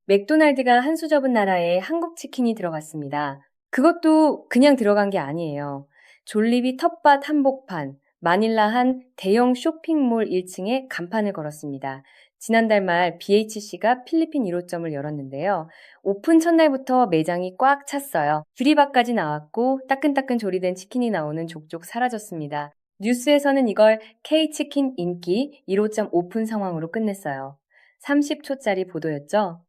맥도날드가 한 수 접은 나라에 한국 치킨이 들어갔습니다. 그것도 그냥 들어간 게 아니에요. 졸리비 텃밭 한복판, 마닐라 한 대형 쇼핑몰 1층에 간판을 걸었습니다. 지난달 말 BHC가 필리핀 1호점을 열었는데요. 오픈 첫날부터 매장이 꽉 찼어요. 줄이박까지 나왔고 따끈따끈 조리된 치킨이 나오는 족족 사라졌습니다. 뉴스에서는 이걸 K치킨 인기 1호점 오픈 상황으로 끝냈어요. 30초짜리 보도였죠.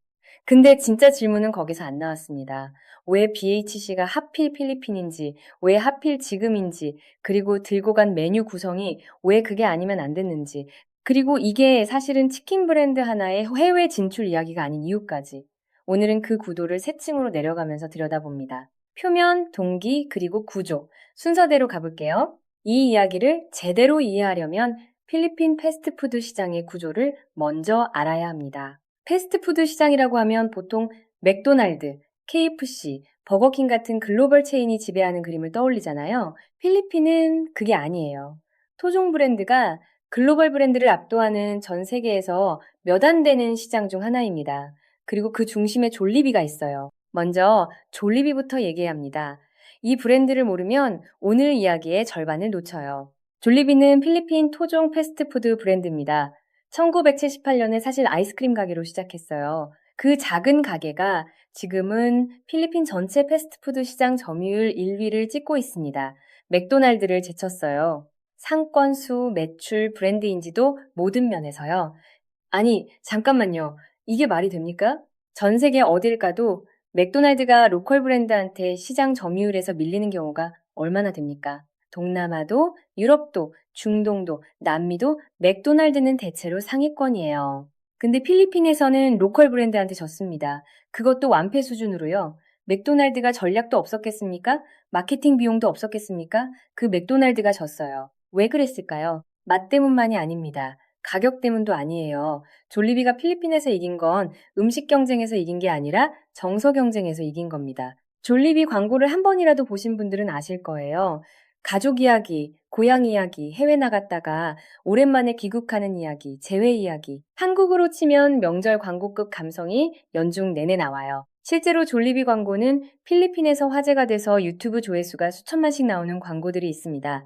근데 진짜 질문은 거기서 안 나왔습니다. 왜 BHC가 하필 필리핀인지, 왜 하필 지금인지, 그리고 들고 간 메뉴 구성이 왜 그게 아니면 안 됐는지, 그리고 이게 사실은 치킨 브랜드 하나의 해외 진출 이야기가 아닌 이유까지. 오늘은 그 구도를 세 층으로 내려가면서 들여다봅니다. 표면, 동기, 그리고 구조. 순서대로 가볼게요. 이 이야기를 제대로 이해하려면 필리핀 패스트푸드 시장의 구조를 먼저 알아야 합니다. 패스트푸드 시장이라고 하면 보통 맥도날드, KFC, 버거킹 같은 글로벌 체인이 지배하는 그림을 떠올리잖아요. 필리핀은 그게 아니에요. 토종 브랜드가 글로벌 브랜드를 압도하는 전 세계에서 몇 안 되는 시장 중 하나입니다. 그리고 그 중심에 졸리비가 있어요. 먼저 졸리비부터 얘기해야 합니다. 이 브랜드를 모르면 오늘 이야기의 절반을 놓쳐요. 졸리비는 필리핀 토종 패스트푸드 브랜드입니다. 1978년에 사실 아이스크림 가게로 시작했어요. 그 작은 가게가 지금은 필리핀 전체 패스트푸드 시장 점유율 1위를 찍고 있습니다. 맥도날드를 제쳤어요. 상권 수, 매출, 브랜드 인지도 모든 면에서요. 아니, 잠깐만요. 이게 말이 됩니까? 전 세계 어딜 가도 맥도날드가 로컬 브랜드한테 시장 점유율에서 밀리는 경우가 얼마나 됩니까? 동남아도, 유럽도, 중동도, 남미도 맥도날드는 대체로 상위권이에요. 근데 필리핀에서는 로컬 브랜드한테 졌습니다. 그것도 완패 수준으로요. 맥도날드가 전략도 없었겠습니까? 마케팅 비용도 없었겠습니까? 그 맥도날드가 졌어요. 왜 그랬을까요? 맛 때문만이 아닙니다. 가격 때문도 아니에요. 졸리비가 필리핀에서 이긴 건 음식 경쟁에서 이긴 게 아니라 정서 경쟁에서 이긴 겁니다. 졸리비 광고를 한 번이라도 보신 분들은 아실 거예요. 가족 이야기, 고향 이야기, 해외 나갔다가 오랜만에 귀국하는 이야기, 재회 이야기. 한국으로 치면 명절 광고급 감성이 연중 내내 나와요. 실제로 졸리비 광고는 필리핀에서 화제가 돼서 유튜브 조회수가 수천만씩 나오는 광고들이 있습니다.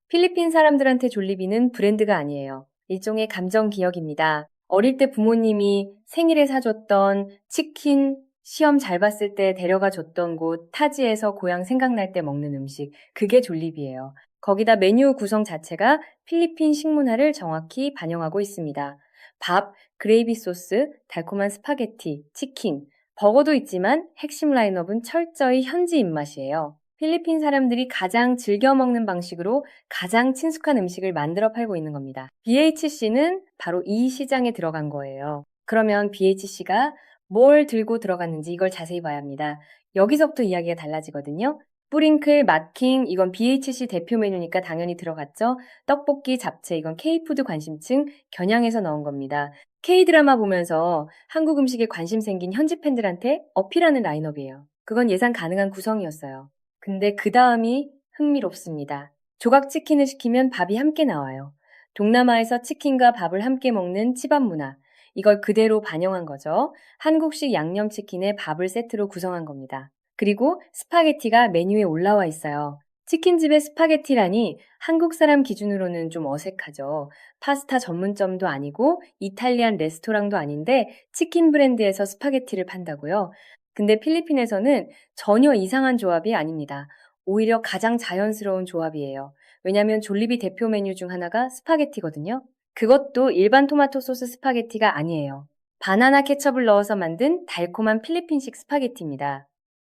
필리핀 사람들한테 졸리비는 브랜드가 아니에요. 일종의 감정 기억입니다. 어릴 때 부모님이 생일에 사줬던 치킨, 시험 잘 봤을 때 데려가 줬던 곳, 타지에서 고향 생각날 때 먹는 음식, 그게 졸리비예요. 거기다 메뉴 구성 자체가 필리핀 식문화를 정확히 반영하고 있습니다. 밥, 그레이비 소스, 달콤한 스파게티, 치킨, 버거도 있지만 핵심 라인업은 철저히 현지 입맛이에요. 필리핀 사람들이 가장 즐겨 먹는 방식으로 가장 친숙한 음식을 만들어 팔고 있는 겁니다. BHC는 바로 이 시장에 들어간 거예요. 그러면 BHC가 뭘 들고 들어갔는지 이걸 자세히 봐야 합니다. 여기서부터 이야기가 달라지거든요. 뿌링클, 맛킹, 이건 BHC 대표 메뉴니까 당연히 들어갔죠. 떡볶이, 잡채, 이건 K푸드 관심층 겨냥해서 넣은 겁니다. K드라마 보면서 한국 음식에 관심 생긴 현지 팬들한테 어필하는 라인업이에요. 그건 예상 가능한 구성이었어요. 근데 그 다음이 흥미롭습니다. 조각 치킨을 시키면 밥이 함께 나와요. 동남아에서 치킨과 밥을 함께 먹는 치밥 문화. 이걸 그대로 반영한 거죠. 한국식 양념치킨에 밥을 세트로 구성한 겁니다. 그리고 스파게티가 메뉴에 올라와 있어요. 치킨집의 스파게티라니 한국 사람 기준으로는 좀 어색하죠. 파스타 전문점도 아니고 이탈리안 레스토랑도 아닌데 치킨 브랜드에서 스파게티를 판다고요? 근데 필리핀에서는 전혀 이상한 조합이 아닙니다. 오히려 가장 자연스러운 조합이에요. 왜냐하면 졸리비 대표 메뉴 중 하나가 스파게티거든요. 그것도 일반 토마토 소스 스파게티가 아니에요. 바나나 케첩을 넣어서 만든 달콤한 필리핀식 스파게티입니다.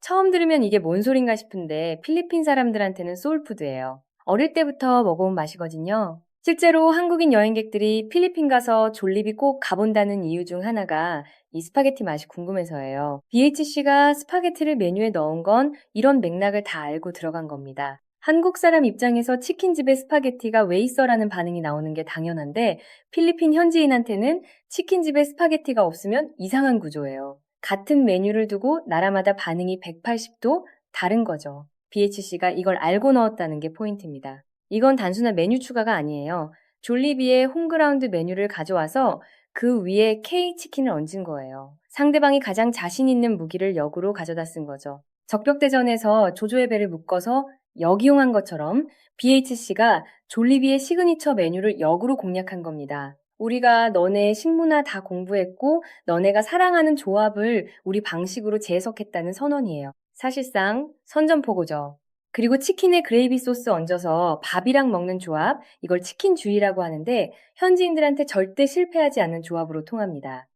처음 들으면 이게 뭔 소린가 싶은데 필리핀 사람들한테는 소울푸드예요. 어릴 때부터 먹어온 맛이거든요. 실제로 한국인 여행객들이 필리핀 가서 졸리비 꼭 가본다는 이유 중 하나가 이 스파게티 맛이 궁금해서예요. BHC가 스파게티를 메뉴에 넣은 건 이런 맥락을 다 알고 들어간 겁니다. 한국 사람 입장에서 치킨집에 스파게티가 왜 있어라는 반응이 나오는 게 당연한데 필리핀 현지인한테는 치킨집에 스파게티가 없으면 이상한 구조예요. 같은 메뉴를 두고 나라마다 반응이 180도 다른 거죠. BHC가 이걸 알고 넣었다는 게 포인트입니다. 이건 단순한 메뉴 추가가 아니에요. 졸리비의 홈그라운드 메뉴를 가져와서 그 위에 K치킨을 얹은 거예요. 상대방이 가장 자신 있는 무기를 역으로 가져다 쓴 거죠. 적벽대전에서 조조의 배를 묶어서 역이용한 것처럼 BHC가 졸리비의 시그니처 메뉴를 역으로 공략한 겁니다. 우리가 너네 식문화 다 공부했고 너네가 사랑하는 조합을 우리 방식으로 재해석했다는 선언이에요. 사실상 선전포고죠. 그리고 치킨에 그레이비 소스 얹어서 밥이랑 먹는 조합, 이걸 치킨주의라고 하는데 현지인들한테 절대 실패하지 않는 조합으로 통합니다.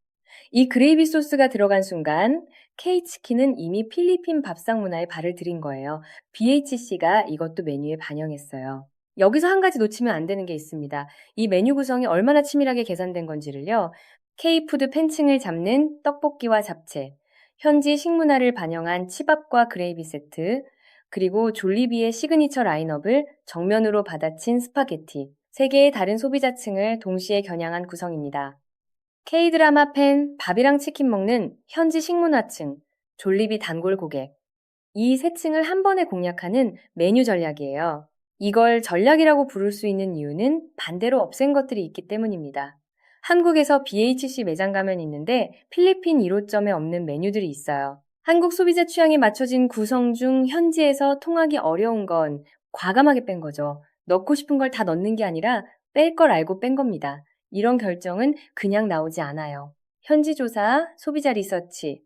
이 그레이비 소스가 들어간 순간 K치킨은 이미 필리핀 밥상 문화에 발을 들인 거예요. BHC가 이것도 메뉴에 반영했어요. 여기서 한 가지 놓치면 안 되는 게 있습니다. 이 메뉴 구성이 얼마나 치밀하게 계산된 건지를요. K푸드 팬층을 잡는 떡볶이와 잡채, 현지 식문화를 반영한 치밥과 그레이비 세트, 그리고 졸리비의 시그니처 라인업을 정면으로 받아친 스파게티, 세 개의 다른 소비자층을 동시에 겨냥한 구성입니다. K드라마 팬, 밥이랑 치킨 먹는 현지 식문화층, 졸리비 단골 고객. 이 세 층을 한 번에 공략하는 메뉴 전략이에요. 이걸 전략이라고 부를 수 있는 이유는 반대로 없앤 것들이 있기 때문입니다. 한국에서 BHC 매장 가면 있는데 필리핀 1호점에 없는 메뉴들이 있어요. 한국 소비자 취향에 맞춰진 구성 중 현지에서 통하기 어려운 건 과감하게 뺀 거죠. 넣고 싶은 걸 다 넣는 게 아니라 뺄 걸 알고 뺀 겁니다. 이런 결정은 그냥 나오지 않아요. 현지 조사, 소비자 리서치,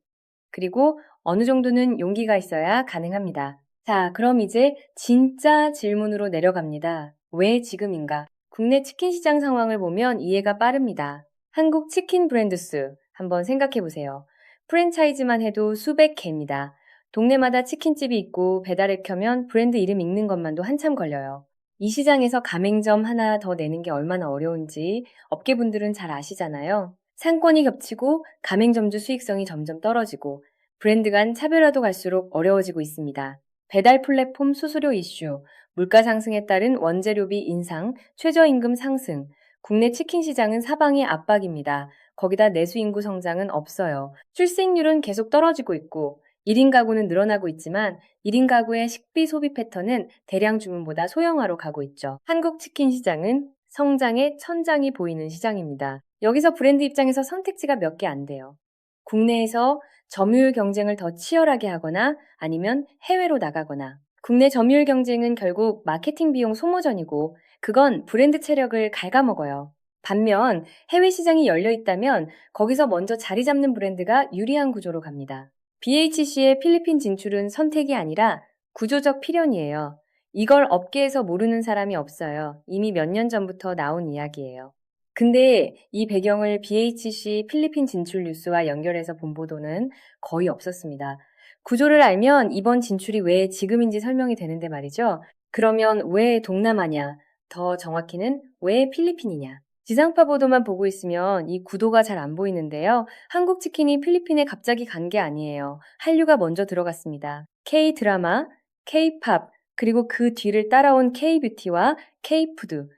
그리고 어느 정도는 용기가 있어야 가능합니다. 자, 그럼 이제 진짜 질문으로 내려갑니다. 왜 지금인가? 국내 치킨 시장 상황을 보면 이해가 빠릅니다. 한국 치킨 브랜드 수 한번 생각해 보세요. 프랜차이즈만 해도 수백 개입니다. 동네마다 치킨집이 있고 배달을 켜면 브랜드 이름 읽는 것만도 한참 걸려요. 이 시장에서 가맹점 하나 더 내는 게 얼마나 어려운지 업계분들은 잘 아시잖아요. 상권이 겹치고 가맹점주 수익성이 점점 떨어지고 브랜드 간 차별화도 갈수록 어려워지고 있습니다. 배달 플랫폼 수수료 이슈, 물가 상승에 따른 원재료비 인상, 최저임금 상승, 국내 치킨 시장은 사방이 압박입니다. 거기다 내수 인구 성장은 없어요. 출생률은 계속 떨어지고 있고 1인 가구는 늘어나고 있지만 1인 가구의 식비 소비 패턴은 대량 주문보다 소형화로 가고 있죠. 한국 치킨 시장은 성장의 천장이 보이는 시장입니다. 여기서 브랜드 입장에서 선택지가 몇 개 안 돼요. 국내에서 점유율 경쟁을 더 치열하게 하거나 아니면 해외로 나가거나. 국내 점유율 경쟁은 결국 마케팅 비용 소모전이고 그건 브랜드 체력을 갉아먹어요. 반면 해외 시장이 열려 있다면 거기서 먼저 자리 잡는 브랜드가 유리한 구조로 갑니다. BHC의 필리핀 진출은 선택이 아니라 구조적 필연이에요. 이걸 업계에서 모르는 사람이 없어요. 이미 몇 년 전부터 나온 이야기예요. 근데 이 배경을 BHC 필리핀 진출 뉴스와 연결해서 본 보도는 거의 없었습니다. 구조를 알면 이번 진출이 왜 지금인지 설명이 되는데 말이죠. 그러면 왜 동남아냐? 더 정확히는 왜 필리핀이냐? 지상파 보도만 보고 있으면 이 구도가 잘 안 보이는데요. 한국 치킨이 필리핀에 갑자기 간 게 아니에요. 한류가 먼저 들어갔습니다. K-드라마, K-팝, 그리고 그 뒤를 따라온 K-뷰티와 K-푸드.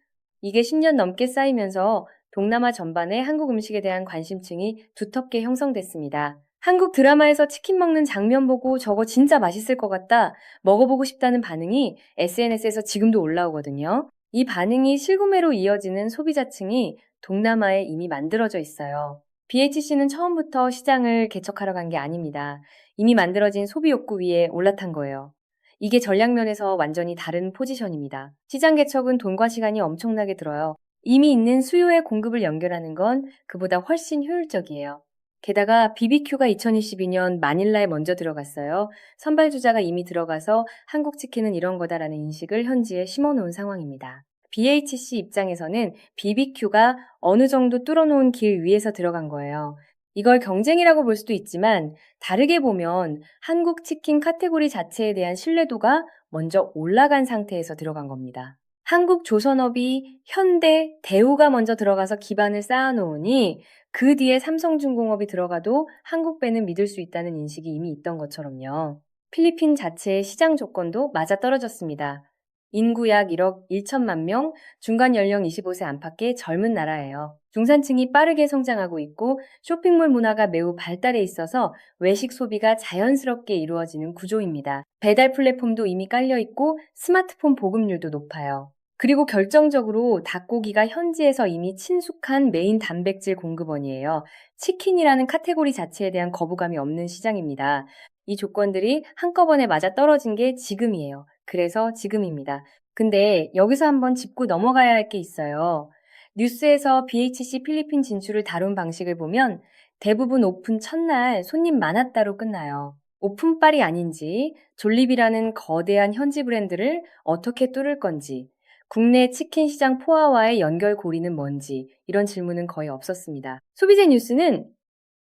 이게 10년 넘게 쌓이면서 동남아 전반에 한국 음식에 대한 관심층이 두텁게 형성됐습니다. 한국 드라마에서 치킨 먹는 장면 보고 저거 진짜 맛있을 것 같다, 먹어보고 싶다는 반응이 SNS에서 지금도 올라오거든요. 이 반응이 실구매로 이어지는 소비자층이 동남아에 이미 만들어져 있어요. BHC는 처음부터 시장을 개척하러 간 게 아닙니다. 이미 만들어진 소비 욕구 위에 올라탄 거예요. 이게 전략면에서 완전히 다른 포지션입니다. 시장 개척은 돈과 시간이 엄청나게 들어요. 이미 있는 수요의 공급을 연결하는 건 그보다 훨씬 효율적이에요. 게다가 BBQ가 2022년 마닐라에 먼저 들어갔어요. 선발주자가 이미 들어가서 한국 치킨은 이런 거다라는 인식을 현지에 심어놓은 상황입니다. BHC 입장에서는 BBQ가 어느 정도 뚫어놓은 길 위에서 들어간 거예요. 이걸 경쟁이라고 볼 수도 있지만 다르게 보면 한국 치킨 카테고리 자체에 대한 신뢰도가 먼저 올라간 상태에서 들어간 겁니다. 한국 조선업이 현대, 대우가 먼저 들어가서 기반을 쌓아놓으니 그 뒤에 삼성중공업이 들어가도 한국 배는 믿을 수 있다는 인식이 이미 있던 것처럼요. 필리핀 자체의 시장 조건도 맞아떨어졌습니다. 인구 약 1억 1천만 명, 중간 연령 25세 안팎의 젊은 나라예요. 중산층이 빠르게 성장하고 있고 쇼핑몰 문화가 매우 발달해 있어서 외식 소비가 자연스럽게 이루어지는 구조입니다. 배달 플랫폼도 이미 깔려 있고 스마트폰 보급률도 높아요. 그리고 결정적으로 닭고기가 현지에서 이미 친숙한 메인 단백질 공급원이에요. 치킨이라는 카테고리 자체에 대한 거부감이 없는 시장입니다. 이 조건들이 한꺼번에 맞아 떨어진 게 지금이에요. 그래서 지금입니다. 근데 여기서 한번 짚고 넘어가야 할 게 있어요. 뉴스에서 BHC 필리핀 진출을 다룬 방식을 보면 대부분 오픈 첫날 손님 많았다로 끝나요. 오픈빨이 아닌지, 졸립이라는 거대한 현지 브랜드를 어떻게 뚫을 건지, 국내 치킨 시장 포화와의 연결고리는 뭔지 이런 질문은 거의 없었습니다. 소비재 뉴스는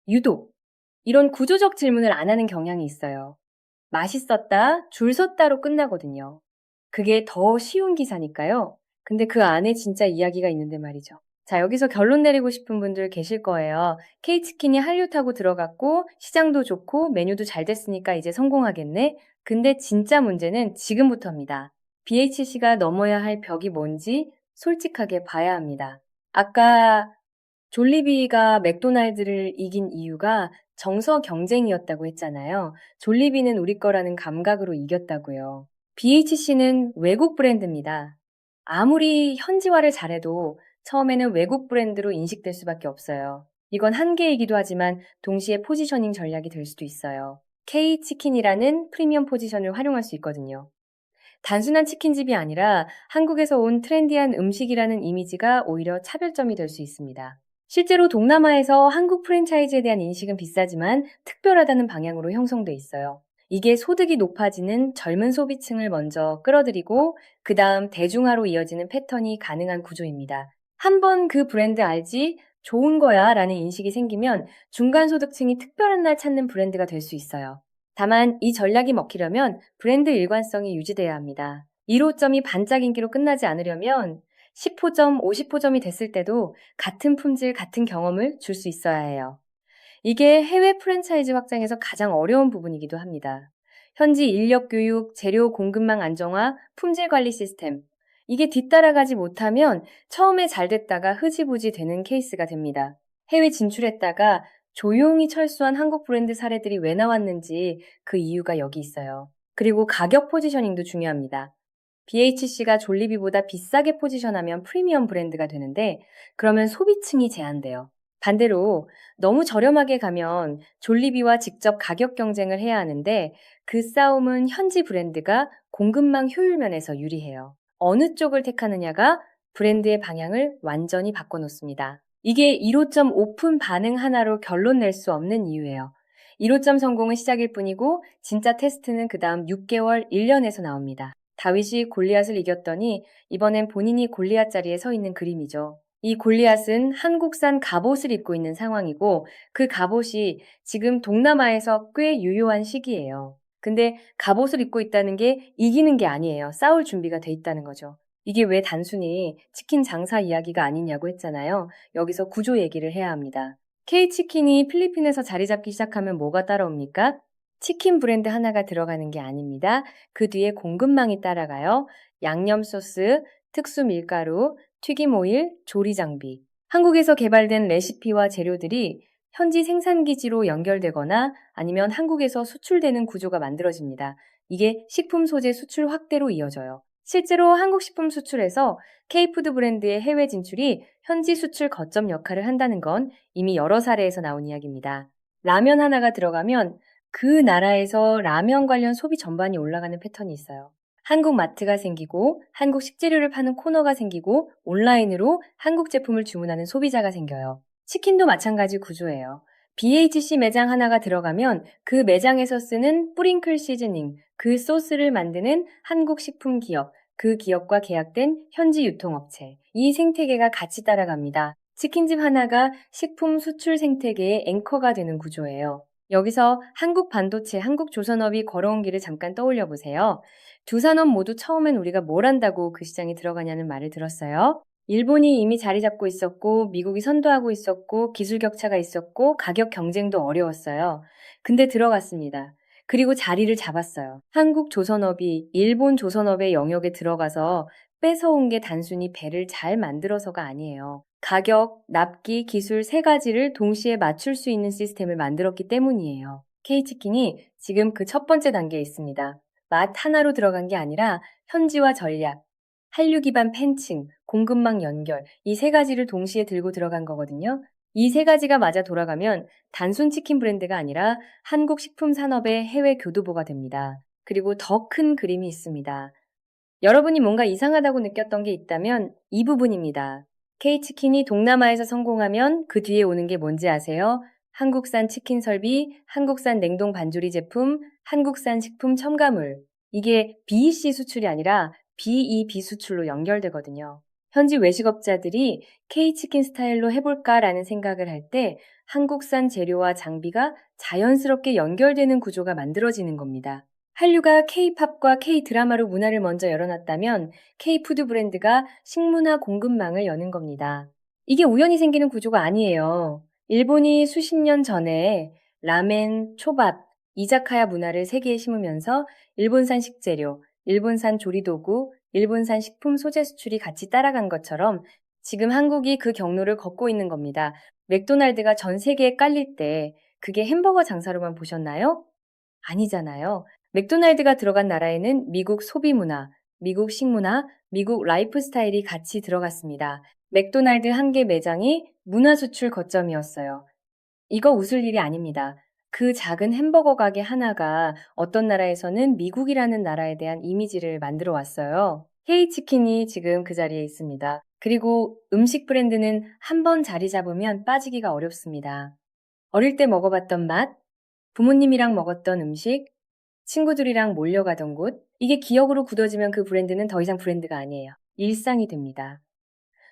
유독 이런 구조적 질문을 안 하는 경향이 있어요. 맛있었다, 줄 섰다로 끝나거든요. 그게 더 쉬운 기사니까요. 근데 그 안에 진짜 이야기가 있는데 말이죠. 자, 여기서 결론 내리고 싶은 분들 계실 거예요. K치킨이 한류 타고 들어갔고 시장도 좋고 메뉴도 잘 됐으니까 이제 성공하겠네. 근데 진짜 문제는 지금부터입니다. BHC가 넘어야 할 벽이 뭔지 솔직하게 봐야 합니다. 아까 졸리비가 맥도날드를 이긴 이유가 정서 경쟁이었다고 했잖아요. 졸리비는 우리 거라는 감각으로 이겼다고요. BHC는 외국 브랜드입니다. 아무리 현지화를 잘해도 처음에는 외국 브랜드로 인식될 수밖에 없어요. 이건 한계이기도 하지만 동시에 포지셔닝 전략이 될 수도 있어요. K치킨이라는 프리미엄 포지션을 활용할 수 있거든요. 단순한 치킨집이 아니라 한국에서 온 트렌디한 음식이라는 이미지가 오히려 차별점이 될 수 있습니다. 실제로 동남아에서 한국 프랜차이즈에 대한 인식은 비싸지만 특별하다는 방향으로 형성돼 있어요. 이게 소득이 높아지는 젊은 소비층을 먼저 끌어들이고 그 다음 대중화로 이어지는 패턴이 가능한 구조입니다. 한번 그 브랜드 알지? 좋은 거야 라는 인식이 생기면 중간소득층이 특별한 날 찾는 브랜드가 될 수 있어요. 다만 이 전략이 먹히려면 브랜드 일관성이 유지돼야 합니다. 1호점이 반짝 인기로 끝나지 않으려면 10호점, 50호점이 됐을 때도 같은 품질, 같은 경험을 줄 수 있어야 해요. 이게 해외 프랜차이즈 확장에서 가장 어려운 부분이기도 합니다. 현지 인력 교육, 재료 공급망 안정화, 품질 관리 시스템. 이게 뒤따라가지 못하면 처음에 잘 됐다가 흐지부지 되는 케이스가 됩니다. 해외 진출했다가 조용히 철수한 한국 브랜드 사례들이 왜 나왔는지 그 이유가 여기 있어요. 그리고 가격 포지셔닝도 중요합니다. BHC가 졸리비보다 비싸게 포지션하면 프리미엄 브랜드가 되는데 그러면 소비층이 제한돼요. 반대로 너무 저렴하게 가면 졸리비와 직접 가격 경쟁을 해야 하는데 그 싸움은 현지 브랜드가 공급망 효율 면에서 유리해요. 어느 쪽을 택하느냐가 브랜드의 방향을 완전히 바꿔놓습니다. 이게 1호점 오픈 반응 하나로 결론 낼 수 없는 이유예요. 1호점 성공은 시작일 뿐이고 진짜 테스트는 그 다음 6개월, 1년에서 나옵니다. 다윗이 골리앗을 이겼더니 이번엔 본인이 골리앗 자리에 서 있는 그림이죠. 이 골리앗은 한국산 갑옷을 입고 있는 상황이고 그 갑옷이 지금 동남아에서 꽤 유효한 시기예요. 근데 갑옷을 입고 있다는 게 이기는 게 아니에요. 싸울 준비가 돼 있다는 거죠. 이게 왜 단순히 치킨 장사 이야기가 아니냐고 했잖아요. 여기서 구조 얘기를 해야 합니다. K치킨이 필리핀에서 자리 잡기 시작하면 뭐가 따라옵니까? 치킨 브랜드 하나가 들어가는 게 아닙니다. 그 뒤에 공급망이 따라가요. 양념 소스, 특수 밀가루, 튀김 오일, 조리 장비. 한국에서 개발된 레시피와 재료들이 현지 생산기지로 연결되거나 아니면 한국에서 수출되는 구조가 만들어집니다. 이게 식품 소재 수출 확대로 이어져요. 실제로 한국 식품 수출에서 K푸드 브랜드의 해외 진출이 현지 수출 거점 역할을 한다는 건 이미 여러 사례에서 나온 이야기입니다. 라면 하나가 들어가면 그 나라에서 라면 관련 소비 전반이 올라가는 패턴이 있어요. 한국 마트가 생기고 한국 식재료를 파는 코너가 생기고 온라인으로 한국 제품을 주문하는 소비자가 생겨요. 치킨도 마찬가지 구조예요. BHC 매장 하나가 들어가면 그 매장에서 쓰는 뿌링클 시즈닝, 그 소스를 만드는 한국 식품 기업, 그 기업과 계약된 현지 유통업체. 이 생태계가 같이 따라갑니다. 치킨집 하나가 식품 수출 생태계의 앵커가 되는 구조예요. 여기서 한국 반도체, 한국 조선업이 걸어온 길을 잠깐 떠올려 보세요. 두 산업 모두 처음엔 우리가 뭘 한다고 그 시장에 들어가냐는 말을 들었어요. 일본이 이미 자리 잡고 있었고, 미국이 선도하고 있었고, 기술 격차가 있었고, 가격 경쟁도 어려웠어요. 근데 들어갔습니다. 그리고 자리를 잡았어요. 한국 조선업이 일본 조선업의 영역에 들어가서 뺏어온 게 단순히 배를 잘 만들어서가 아니에요. 가격, 납기, 기술 세 가지를 동시에 맞출 수 있는 시스템을 만들었기 때문이에요. K치킨이 지금 그 첫 번째 단계에 있습니다. 맛 하나로 들어간 게 아니라 현지화 전략, 한류 기반 팬층, 공급망 연결, 이 세 가지를 동시에 들고 들어간 거거든요. 이 세 가지가 맞아 돌아가면 단순 치킨 브랜드가 아니라 한국 식품 산업의 해외 교두보가 됩니다. 그리고 더 큰 그림이 있습니다. 여러분이 뭔가 이상하다고 느꼈던 게 있다면 이 부분입니다. K치킨이 동남아에서 성공하면 그 뒤에 오는 게 뭔지 아세요? 한국산 치킨 설비, 한국산 냉동 반조리 제품, 한국산 식품 첨가물. 이게 BEC 수출이 아니라 BEB 수출로 연결되거든요. 현지 외식업자들이 K치킨 스타일로 해볼까라는 생각을 할 때 한국산 재료와 장비가 자연스럽게 연결되는 구조가 만들어지는 겁니다. 한류가 K-팝과 K-드라마로 문화를 먼저 열어놨다면 K-푸드 브랜드가 식문화 공급망을 여는 겁니다. 이게 우연히 생기는 구조가 아니에요. 일본이 수십 년 전에 라멘, 초밥, 이자카야 문화를 세계에 심으면서 일본산 식재료, 일본산 조리도구, 일본산 식품 소재 수출이 같이 따라간 것처럼 지금 한국이 그 경로를 걷고 있는 겁니다. 맥도날드가 전 세계에 깔릴 때 그게 햄버거 장사로만 보셨나요? 아니잖아요. 맥도날드가 들어간 나라에는 미국 소비 문화, 미국 식문화, 미국 라이프 스타일이 같이 들어갔습니다. 맥도날드 한 개 매장이 문화 수출 거점이었어요. 이거 웃을 일이 아닙니다. 그 작은 햄버거 가게 하나가 어떤 나라에서는 미국이라는 나라에 대한 이미지를 만들어 왔어요. K치킨이 지금 그 자리에 있습니다. 그리고 음식 브랜드는 한 번 자리 잡으면 빠지기가 어렵습니다. 어릴 때 먹어봤던 맛, 부모님이랑 먹었던 음식, 친구들이랑 몰려가던 곳, 이게 기억으로 굳어지면 그 브랜드는 더 이상 브랜드가 아니에요. 일상이 됩니다.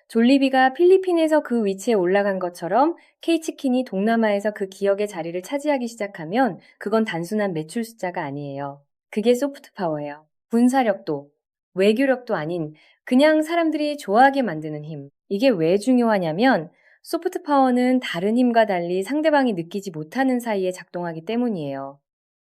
졸리비가 필리핀에서 그 위치에 올라간 것처럼 K치킨이 동남아에서 그 기억의 자리를 차지하기 시작하면 그건 단순한 매출 숫자가 아니에요. 그게 소프트 파워예요. 군사력도, 외교력도 아닌 그냥 사람들이 좋아하게 만드는 힘. 이게 왜 중요하냐면 소프트 파워는 다른 힘과 달리 상대방이 느끼지 못하는 사이에 작동하기 때문이에요.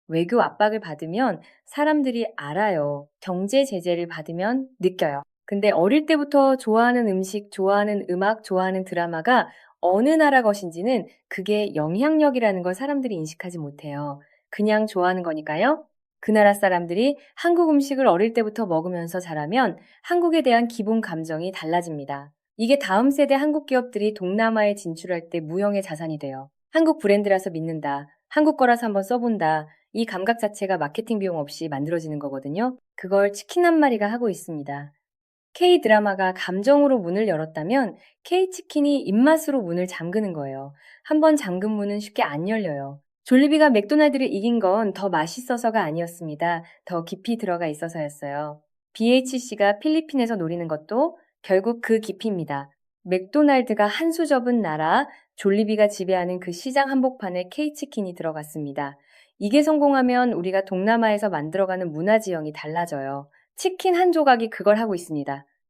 외교 압박을 받으면 사람들이 알아요. 경제 제재를 받으면 느껴요. 근데 어릴 때부터 좋아하는 음식, 좋아하는 음악, 좋아하는 드라마가 어느 나라 것인지는 그게 영향력이라는 걸 사람들이 인식하지 못해요. 그냥 좋아하는 거니까요. 그 나라 사람들이 한국 음식을 어릴 때부터 먹으면서 자라면 한국에 대한 기본 감정이 달라집니다. 이게 다음 세대 한국 기업들이 동남아에 진출할 때 무형의 자산이 돼요. 한국 브랜드라서 믿는다. 한국 거라서 한번 써본다. 이 감각 자체가 마케팅 비용 없이 만들어지는 거거든요. 그걸 치킨 한 마리가 하고 있습니다. K-드라마가 감정으로 문을 열었다면 K-치킨이 입맛으로 문을 잠그는 거예요. 한번 잠근 문은 쉽게 안 열려요. 졸리비가 맥도날드를 이긴 건 더 맛있어서가 아니었습니다. 더 깊이 들어가 있어서였어요. BHC가 필리핀에서 노리는 것도 결국 그 깊이입니다. 맥도날드가 한 수 접은 나라, 졸리비가 지배하는 그 시장 한복판에 K치킨이 들어갔습니다. 이게 성공하면 우리가 동남아에서 만들어가는 문화 지형이 달라져요. 치킨 한 조각이 그걸 하고 있습니다.